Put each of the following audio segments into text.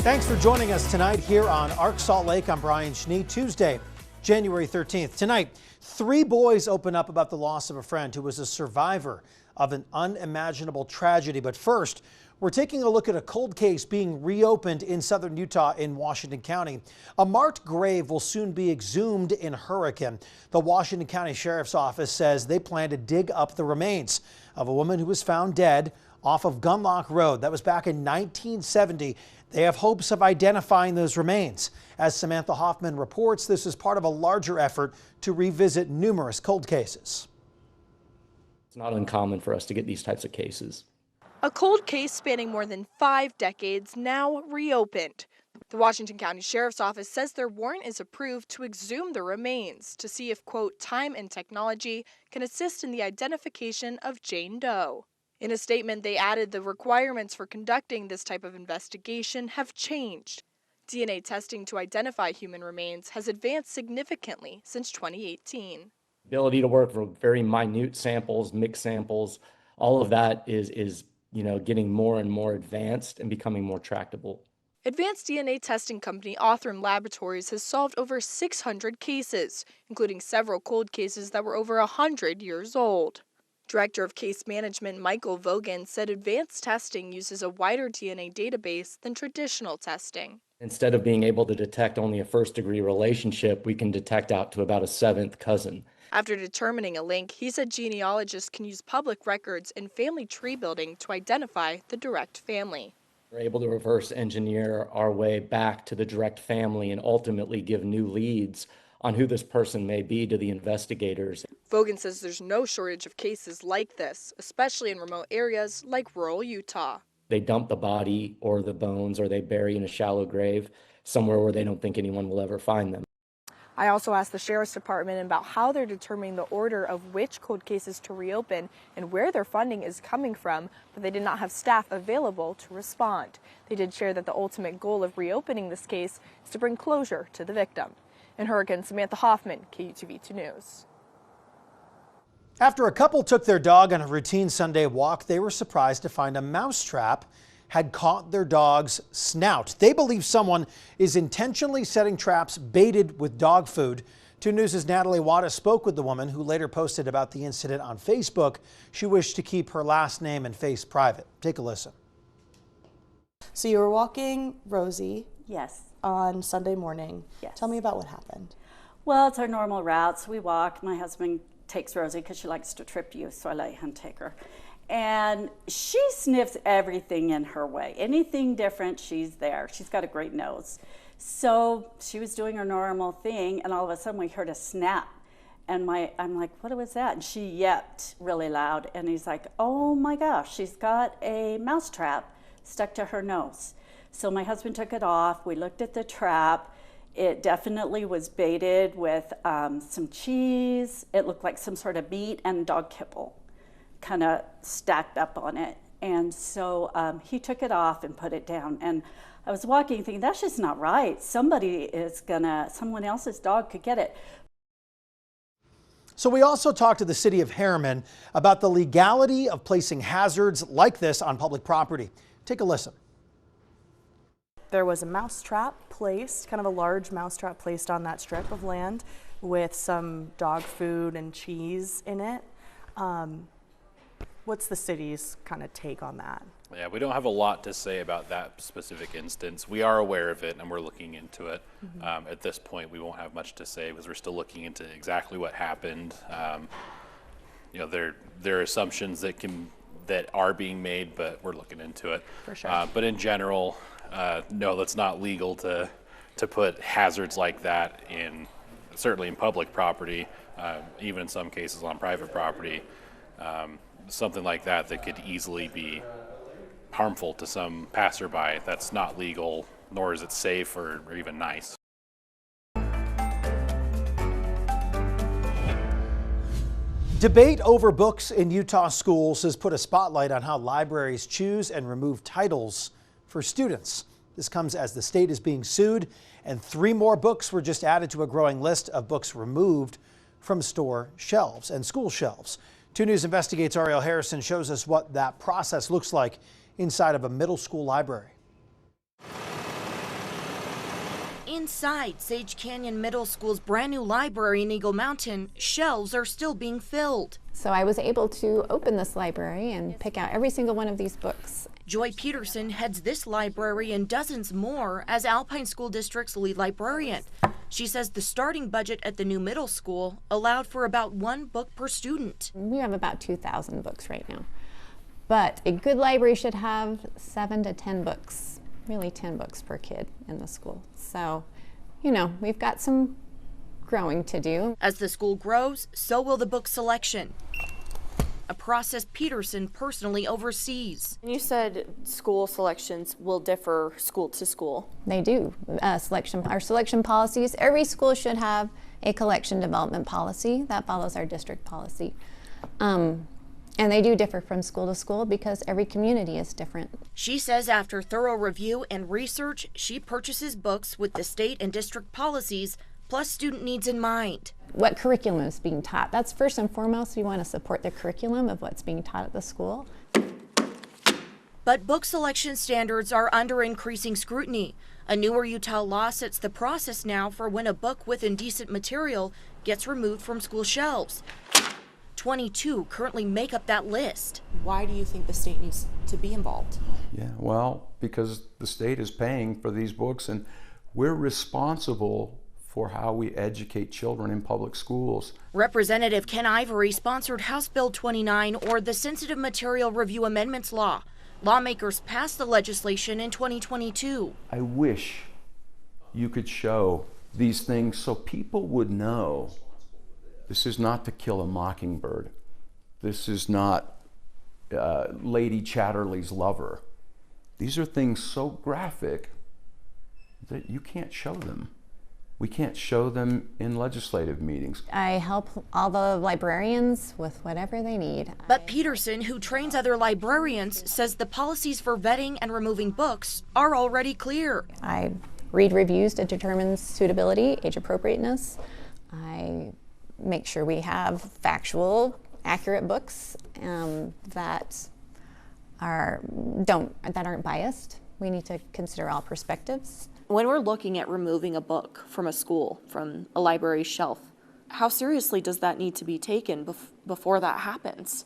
Thanks for joining us tonight here on Arc Salt Lake. I'm Brian Schnee. Tuesday, January 13th. Tonight, 3 boys open up about the loss of a friend who was a survivor of an unimaginable tragedy. But first, we're taking a look at a cold case being reopened in southern Utah in Washington County. A marked grave will soon be exhumed in Herriman. The Washington County Sheriff's Office says they plan to dig up the remains of a woman who was found dead off of Gunlock Road. That was back in 1970. They have hopes of identifying those remains. As Samantha Hoffman reports, this is part of a larger effort to revisit numerous cold cases. It's not uncommon for us to get these types of cases. A cold case spanning more than 5 decades now reopened. The Washington County Sheriff's Office says their warrant is approved to exhume the remains to see if, quote, time and technology can assist in the identification of Jane Doe. In a statement, they added the requirements for conducting this type of investigation have changed. DNA testing to identify human remains has advanced significantly since 2018. Ability to work with very minute samples, mixed samples, all of that is getting more and more advanced and becoming more tractable. Advanced DNA testing company Othram Laboratories has solved over 600 cases, including several cold cases that were over 100 years old. Director of Case Management Michael Vogan said advanced testing uses a wider DNA database than traditional testing. Instead of being able to detect only a first-degree relationship, we can detect out to about a 7th cousin. After determining a link, he said genealogists can use public records and family tree building to identify the direct family. We're able to reverse engineer our way back to the direct family and ultimately give new leads on who this person may be to the investigators. Vogan says there's no shortage of cases like this, especially in remote areas like rural Utah. They dump the body or the bones, or they bury in a shallow grave somewhere where they don't think anyone will ever find them. I also asked the Sheriff's Department about how they're determining the order of which cold cases to reopen and where their funding is coming from, but they did not have staff available to respond. They did share that the ultimate goal of reopening this case is to bring closure to the victim. In Herriman, Samantha Hoffman, KUTV 2 News. After a couple took their dog on a routine Sunday walk, they were surprised to find a mousetrap had caught their dog's snout. They believe someone is intentionally setting traps baited with dog food. 2 News' Natalie Wada spoke with the woman who later posted about the incident on Facebook. She wished to keep her last name and face private. Take a listen. So you were walking Rosie. Yes. On Sunday morning. Yes. Tell me about what happened. Well, it's our normal route. So we walk. My husband takes Rosie because she likes to trip you, so I let him take her. And she sniffs everything in her way. Anything different, she's there. She's got a great nose. So she was doing her normal thing, and all of a sudden we heard a snap. And I'm like, what was that? And she yelped really loud. And he's like, oh my gosh, she's got a mouse trap stuck to her nose. So my husband took it off. We looked at the trap. It definitely was baited with some cheese. It looked like some sort of meat and dog kibble kind of stacked up on it. And so he took it off and put it down. And I was walking thinking, that's just not right. Someone else's dog could get it. So we also talked to the city of Herriman about the legality of placing hazards like this on public property. Take a listen. There was a mousetrap placed, kind of a large mousetrap placed on that strip of land with some dog food and cheese in it. What's the city's kind of take on that? Yeah, we don't have a lot to say about that specific instance. We are aware of it and we're looking into it. Mm-hmm. At this point, we won't have much to say because we're still looking into exactly what happened. There are assumptions that are being made, but we're looking into it. For sure. But in general, no, that's not legal to put hazards like that certainly in public property, even in some cases on private property. Something like that could easily be harmful to some passerby. That's not legal, nor is it safe or even nice. Debate over books in Utah schools has put a spotlight on how libraries choose and remove titles for students. This comes as the state is being sued, and 3 more books were just added to a growing list of books removed from store shelves and school shelves. 2 News investigates. Ariel Harrison shows us what that process looks like inside of a middle school library. Inside Sage Canyon Middle School's brand new library in Eagle Mountain, shelves are still being filled. So I was able to open this library and pick out every single one of these books. Joy Peterson heads this library and dozens more as Alpine School District's lead librarian. She says the starting budget at the new middle school allowed for about 1 book per student. We have about 2,000 books right now. But a good library should have 7 to 10 books, really 10 books per kid in the school. So, you know, we've got some growing to do. As the school grows, so will the book selection, a process Peterson personally oversees. You said school selections will differ school to school. They do. Our selection policies, every school should have a collection development policy that follows our district policy. And they do differ from school to school because every community is different. She says after thorough review and research, she purchases books with the state and district policies plus student needs in mind. What curriculum is being taught? That's first and foremost. We want to support the curriculum of what's being taught at the school. But book selection standards are under increasing scrutiny. A newer Utah law sets the process now for when a book with indecent material gets removed from school shelves. 22 currently make up that list. Why do you think the state needs to be involved? Yeah, well, because the state is paying for these books and we're responsible for how we educate children in public schools. Representative Ken Ivory sponsored House Bill 29, or the Sensitive Material Review Amendments Law. Lawmakers passed the legislation in 2022. I wish you could show these things so people would know this is not To Kill a Mockingbird. This is not Lady Chatterley's Lover. These are things so graphic that you can't show them. We can't show them in legislative meetings. I help all the librarians with whatever they need. But Peterson, who trains other librarians, says the policies for vetting and removing books are already clear. I read reviews to determine suitability, age appropriateness. I make sure we have factual, accurate books that aren't biased. We need to consider all perspectives. When we're looking at removing a book from a school, from a library shelf, how seriously does that need to be taken before that happens?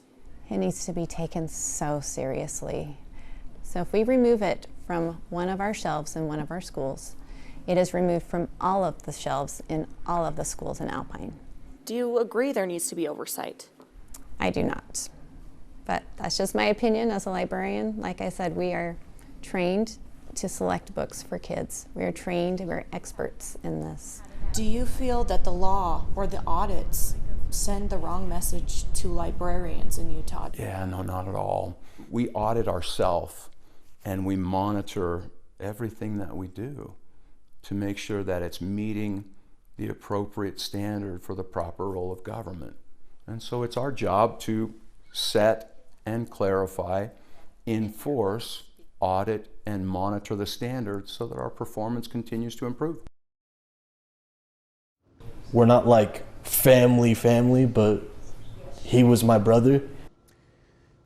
It needs to be taken so seriously. So if we remove it from one of our shelves in one of our schools, it is removed from all of the shelves in all of the schools in Alpine. Do you agree there needs to be oversight? I do not. But that's just my opinion as a librarian. Like I said, we are trained to select books for kids. We're trained, we're experts in this. Do you feel that the law or the audits send the wrong message to librarians in Utah? Yeah, no, not at all. We audit ourselves and we monitor everything that we do to make sure that it's meeting the appropriate standard for the proper role of government. And so it's our job to set and clarify, enforce, audit, and monitor the standards so that our performance continues to improve. We're not like family, but he was my brother.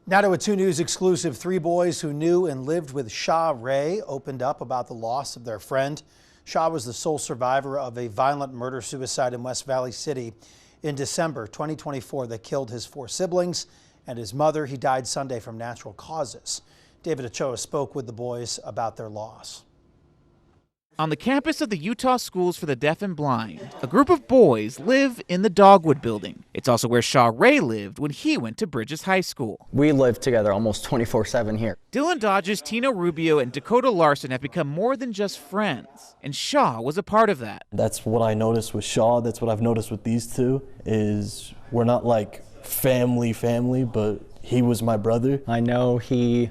Now to a 2 News exclusive. 3 boys who knew and lived with Shaw Ray opened up about the loss of their friend. Shaw was the sole survivor of a violent murder-suicide in West Valley City in December 2024 that killed his 4 siblings and his mother. He died Sunday from natural causes. David Ochoa spoke with the boys about their loss. On the campus of the Utah Schools for the Deaf and Blind, a group of boys live in the Dogwood building. It's also where Shaw Ray lived when he went to Bridges High School. We live together almost 24/7 here. Dylan Dodges, Tino Rubio, and Dakota Larson have become more than just friends, and Shaw was a part of that. That's what I noticed with Shaw. That's what I've noticed with these two, is we're not like family, but he was my brother. I know he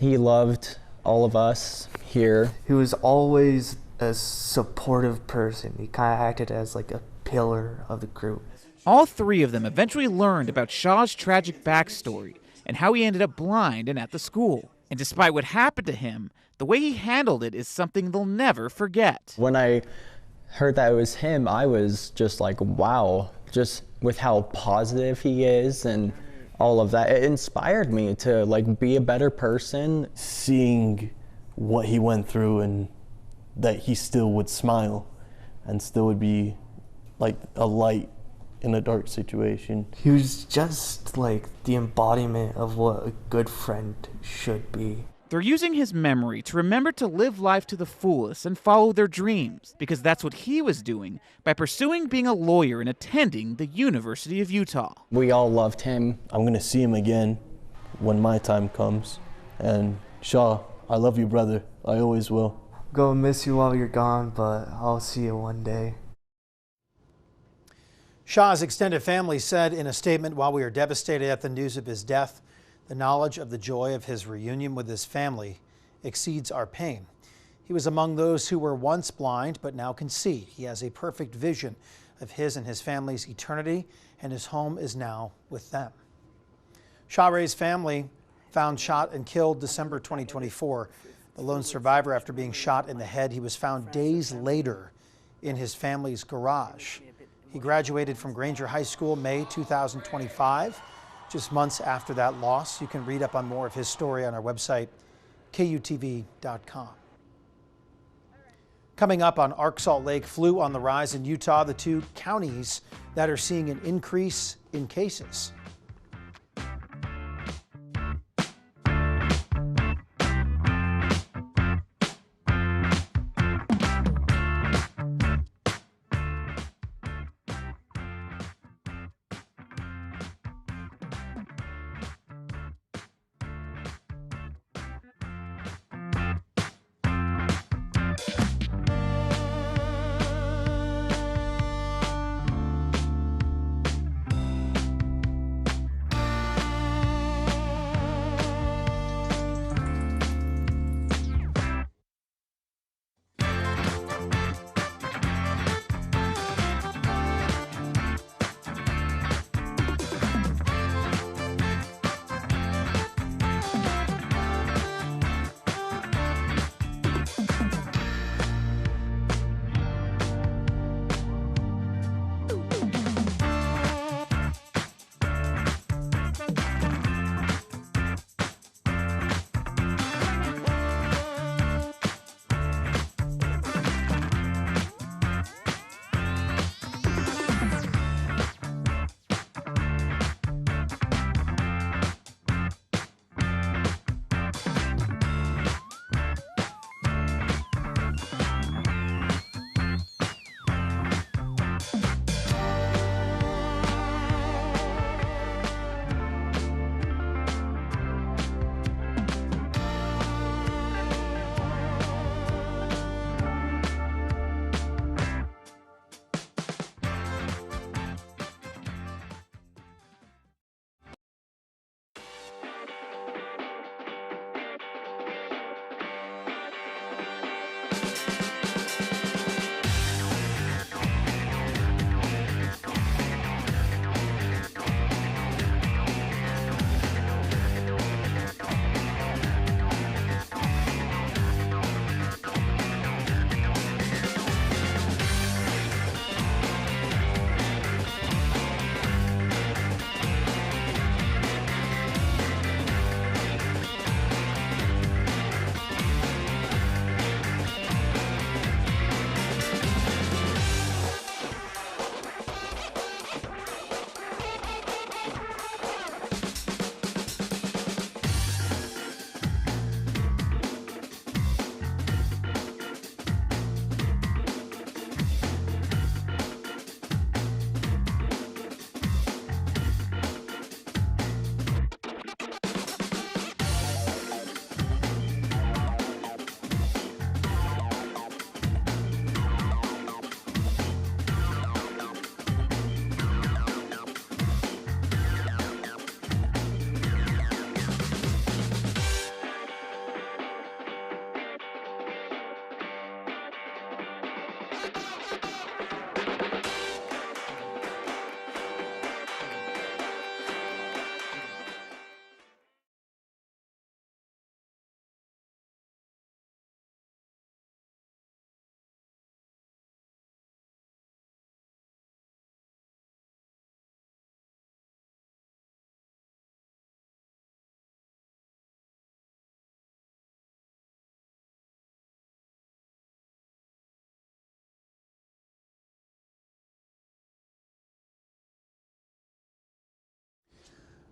loved all of us here. He was always a supportive person. He kind of acted as like a pillar of the group. All 3 of them eventually learned about Shaw's tragic backstory and how he ended up blind and at the school. And despite what happened to him, the way he handled it is something they'll never forget. When I heard that it was him, I was just like, wow, just with how positive he is and all of that. It inspired me to like be a better person. Seeing what he went through and that he still would smile and still would be like a light in a dark situation. He was just like the embodiment of what a good friend should be. They're using his memory to remember to live life to the fullest and follow their dreams, because that's what he was doing by pursuing being a lawyer and attending the University of Utah. We all loved him. I'm gonna see him again when my time comes. And Shaw, I love you, brother. I always will. Gonna miss you while you're gone, but I'll see you one day. Shaw's extended family said in a statement, "While we are devastated at the news of his death, the knowledge of the joy of his reunion with his family exceeds our pain. He was among those who were once blind but now can see. He has a perfect vision of his and his family's eternity, and his home is now with them." Shaw Ray's family found shot and killed December 2024. The lone survivor after being shot in the head. He was found days later in his family's garage. He graduated from Granger High School May 2025. Just months after that loss. You can read up on more of his story on our website, KUTV.com. Coming up on Arc Salt Lake, flu on the rise in Utah, the two counties that are seeing an increase in cases.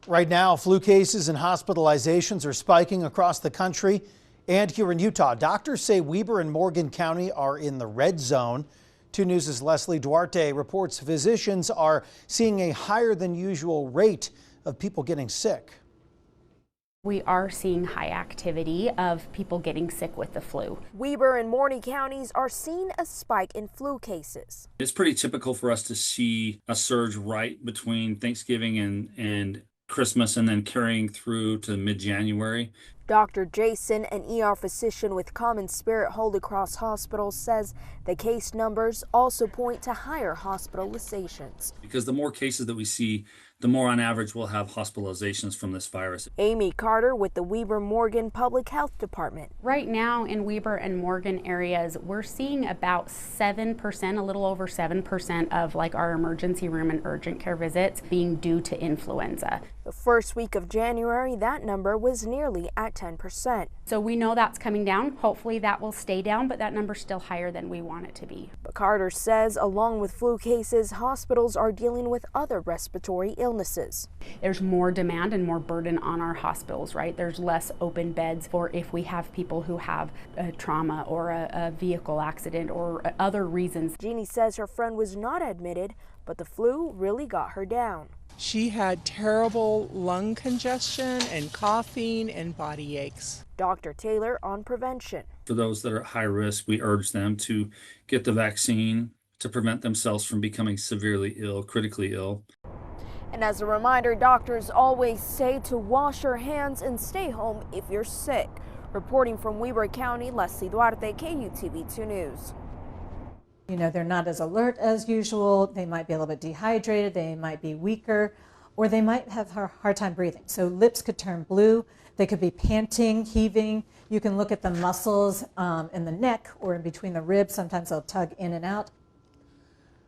Right now, flu cases and hospitalizations are spiking across the country and here in Utah. Doctors say Weber and Morgan County are in the red zone. 2 News' Leslie Duarte reports physicians are seeing a higher than usual rate of people getting sick. We are seeing high activity of people getting sick with the flu. Weber and Morgan counties are seeing a spike in flu cases. It's pretty typical for us to see a surge right between Thanksgiving and Christmas and then carrying through to mid-January. Dr. Jason, an ER physician with Common Spirit Holy Cross Hospital, says the case numbers also point to higher hospitalizations. Because the more cases that we see, the more on average we'll have hospitalizations from this virus. Amy Carter with the Weber Morgan Public Health Department. Right now in Weber and Morgan areas, we're seeing about 7%, a little over 7% of like our emergency room and urgent care visits being due to influenza. The first week of January, that number was nearly at 10%. So we know that's coming down. Hopefully that will stay down, but that number's still higher than we want it to be. But Carter says along with flu cases, hospitals are dealing with other respiratory illnesses. There's more demand and more burden on our hospitals, right? There's less open beds for if we have people who have a trauma or a vehicle accident or other reasons. Jeannie says her friend was not admitted, but the flu really got her down. She had terrible lung congestion and coughing and body aches. Dr. Taylor on prevention. For those that are at high risk, we urge them to get the vaccine to prevent themselves from becoming severely ill, critically ill. And as a reminder, doctors always say to wash your hands and stay home if you're sick. Reporting from Weber County, Leslie Duarte, KUTV 2 News. You know, they're not as alert as usual. They might be a little bit dehydrated. They might be weaker, or they might have a hard time breathing. So lips could turn blue. They could be panting, heaving. You can look at the muscles in the neck or in between the ribs. Sometimes they'll tug in and out.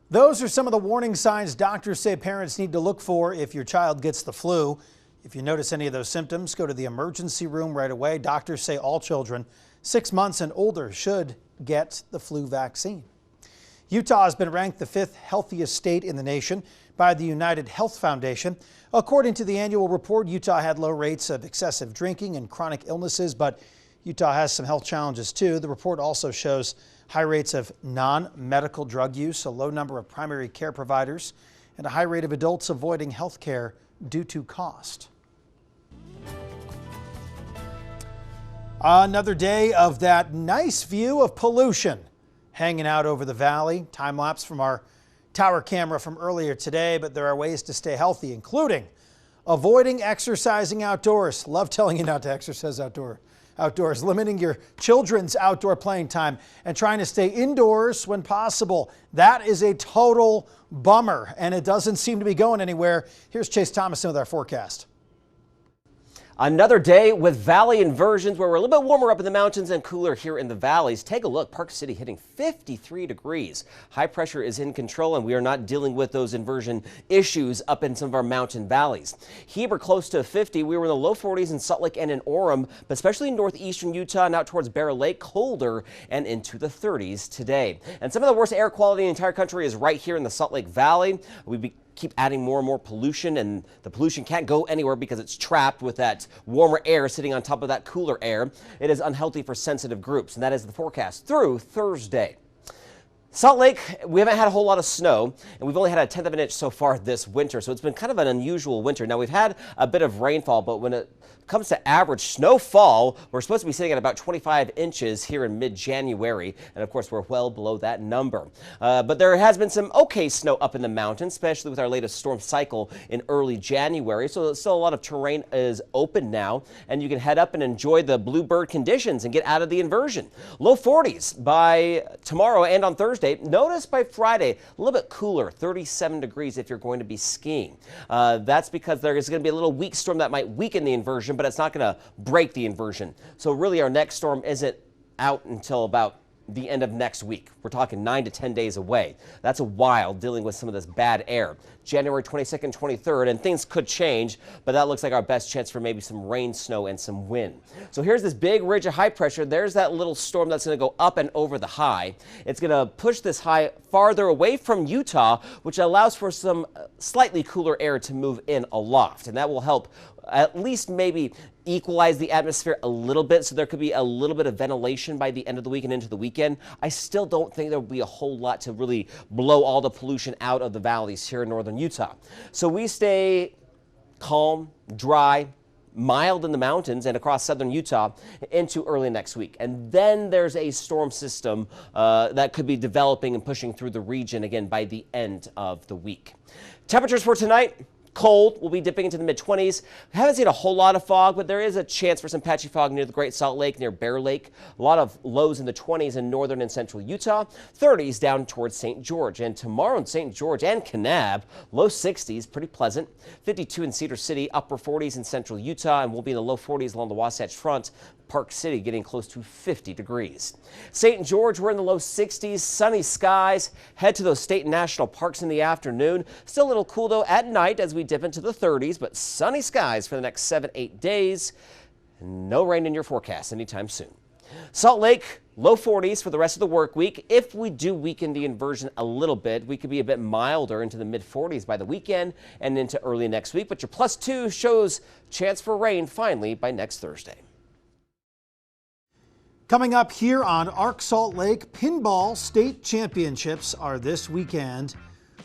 Those are some of the warning signs doctors say parents need to look for if your child gets the flu. If you notice any of those symptoms, go to the emergency room right away. Doctors say all children 6 months and older should get the flu vaccine. Utah has been ranked the 5th healthiest state in the nation by the United Health Foundation. According to the annual report, Utah had low rates of excessive drinking and chronic illnesses, but Utah has some health challenges too. The report also shows high rates of non-medical drug use, a low number of primary care providers, and a high rate of adults avoiding health care due to cost. Another day of that nice view of pollution hanging out over the valley. Time lapse from our tower camera from earlier today, but there are ways to stay healthy, including avoiding exercising outdoors. Love telling you not to exercise outdoors, limiting your children's outdoor playing time, and trying to stay indoors when possible. That is a total bummer, and it doesn't seem to be going anywhere. Here's Chase Thomason with our forecast. Another day with valley inversions where we're a little bit warmer up in the mountains and cooler here in the valleys. Take a look, Park City hitting 53 degrees. High pressure is in control and we are not dealing with those inversion issues up in some of our mountain valleys. Heber close to 50. We were in the low 40s in Salt Lake and in Orem, but especially in northeastern Utah and out towards Bear Lake, colder and into the 30s today. And some of the worst air quality in the entire country is right here in the Salt Lake Valley. Keep adding more and more pollution, and the pollution can't go anywhere because it's trapped with that warmer air sitting on top of that cooler air. It is unhealthy for sensitive groups, and that is the forecast through Thursday. Salt Lake, we haven't had a whole lot of snow, and we've only had 1/10 of an inch so far this winter, so it's been kind of an unusual winter. Now, we've had a bit of rainfall, but when it comes to average snowfall, we're supposed to be sitting at about 25 inches here in mid-January, and of course, we're well below that number. But there has been some okay snow up in the mountains, especially with our latest storm cycle in early January, so still a lot of terrain is open now, and you can head up and enjoy the bluebird conditions and get out of the inversion. Low 40s by tomorrow and on Thursday. Notice by Friday, a little bit cooler, 37 degrees if you're going to be skiing. That's because there is going to be a little weak storm that might weaken the inversion, but it's not going to break the inversion. So really our next storm isn't out until about the end of next week. We're talking 9 to 10 days away. That's a while dealing with some of this bad air. January 22nd, 23rd, and things could change, but that looks like our best chance for maybe some rain, snow, and some wind. So here's this big ridge of high pressure. There's that little storm that's going to go up and over the high. It's going to push this high farther away from Utah, which allows for some slightly cooler air to move in aloft, and that will help at least maybe equalize the atmosphere a little bit, so there could be a little bit of ventilation by the end of the week and into the weekend. I still don't think there will be a whole lot to really blow all the pollution out of the valleys here in northern Utah. So we stay calm, dry, mild in the mountains and across southern Utah into early next week. And then there's a storm system that could be developing and pushing through the region again by the end of the week. Temperatures for tonight. Cold. We'll be dipping into the mid-20s. We haven't seen a whole lot of fog, but there is a chance for some patchy fog near the Great Salt Lake, near Bear Lake. A lot of lows in the 20s in northern and central Utah. 30s down towards St. George. And tomorrow in St. George and Kanab, low 60s, pretty pleasant. 52 in Cedar City, upper 40s in central Utah, and we'll be in the low 40s along the Wasatch Front. Park City getting close to 50 degrees. St. George, we're in the low 60s, sunny skies. Head to those state and national parks in the afternoon. Still a little cool though at night as we dip into the 30s, but sunny skies for the next 7-8 days. No rain in your forecast anytime soon. Salt Lake, low 40s for the rest of the work week. If we do weaken the inversion a little bit, we could be a bit milder into the mid 40s by the weekend and into early next week. But your +2 shows chance for rain finally by next Thursday. Coming up here on Arc Salt Lake, pinball state championships are this weekend.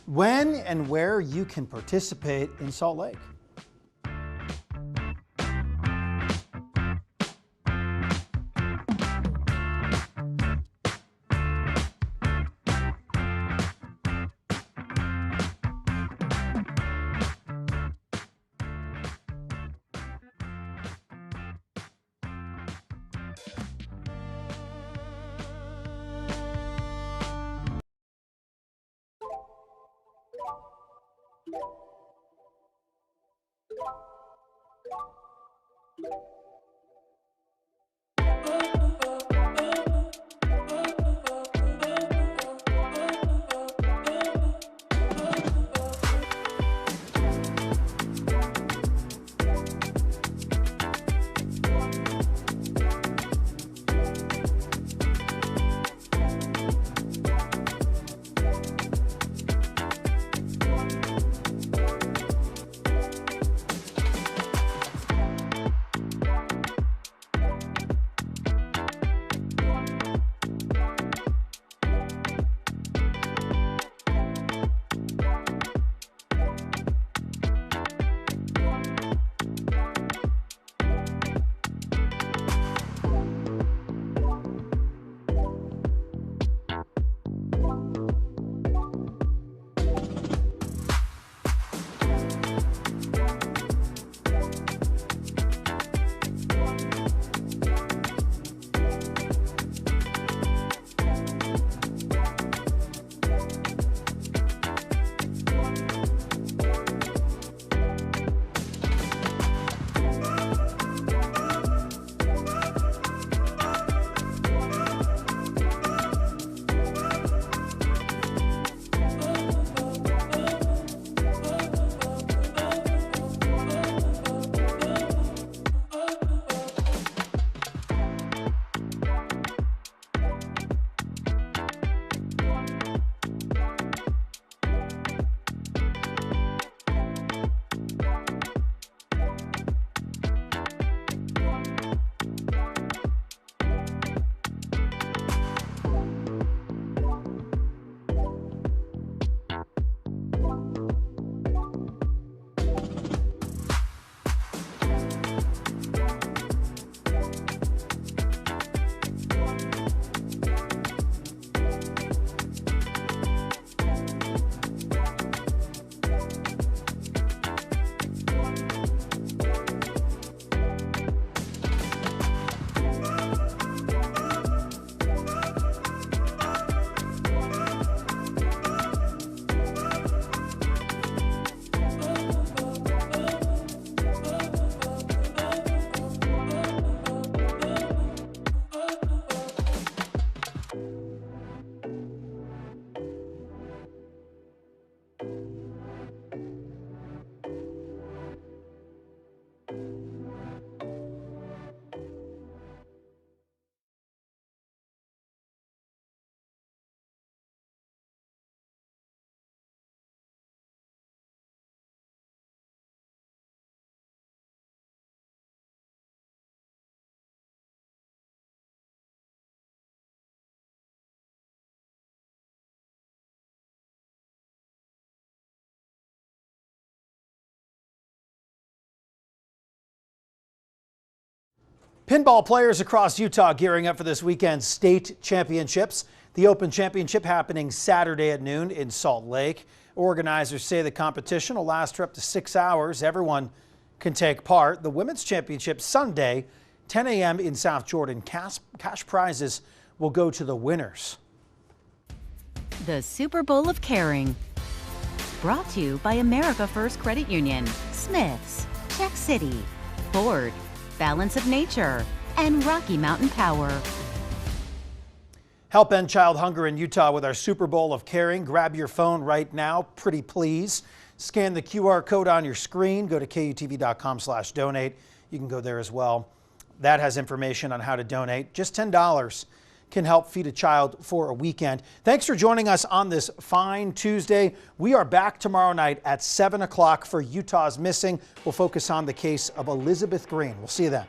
When and where you can participate in Salt Lake. Pinball players across Utah gearing up for this weekend's state championships. The Open Championship happening Saturday at noon in Salt Lake. Organizers say the competition will last for up to 6 hours. Everyone can take part. The Women's Championship Sunday, 10 a.m. in South Jordan. Cash prizes will go to the winners. The Super Bowl of Caring. Brought to you by America First Credit Union, Smith's, Check City, Ford, Balance of Nature, and Rocky Mountain Power. Help end child hunger in Utah with our Super Bowl of Caring. Grab your phone right now, pretty please. Scan the QR code on your screen. Go to KUTV.com/donate. You can go there as well. That has information on how to donate. Just $10 can help feed a child for a weekend. Thanks for joining us on this fine Tuesday. We are back tomorrow night at 7 o'clock for Utah's Missing. We'll focus on the case of Elizabeth Green. We'll see you then.